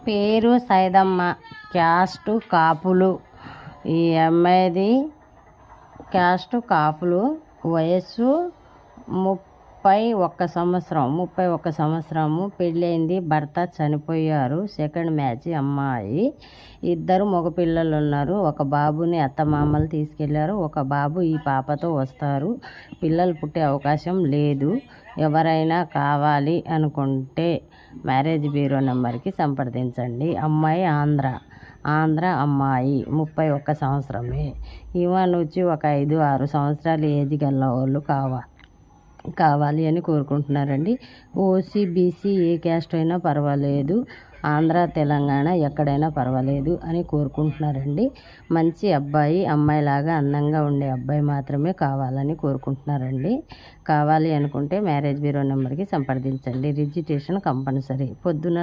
పేరు సైదమ్మ, క్యాస్ట్ కాపులు. ఈ అమ్మాయిది క్యాస్ట్ కాపులు. వయస్సు 31 సంవత్సరము. పెళ్ళైంది, భర్త చనిపోయారు. సెకండ్ మ్యాచ్ అమ్మాయి. 2 మగపిల్లలు ఉన్నారు. ఒక బాబుని అత్తమామలు తీసుకెళ్లారు. ఒక బాబు ఈ పాపతో వస్తారు. పిల్లలు పుట్టే అవకాశం లేదు. ఎవరైనా కావాలి అనుకుంటే మ్యారేజ్ బ్యూరో నెంబర్కి సంప్రదించండి. అమ్మాయి ఆంధ్ర అమ్మాయి, 31 సంవత్సరమే. ఈమెను వచ్చి ఒక 5-6 సంవత్సరాలు ఏజ్ గల వాళ్ళు కావాలి అని కోరుకుంటున్నారండి. ఓసీ, బీసీ ఏ క్యాస్ట్ అయినా పర్వాలేదు, ఆంధ్ర, తెలంగాణ ఎక్కడైనా పర్వాలేదు అని కోరుకుంటున్నారండి. మంచి అబ్బాయి, అమ్మాయిలాగా అందంగా ఉండే అబ్బాయి మాత్రమే కావాలని కోరుకుంటున్నారండి. కావాలి అనుకుంటే మ్యారేజ్ బ్యూరో నెంబర్కి సంప్రదించండి. Registration compulsory. పొద్దున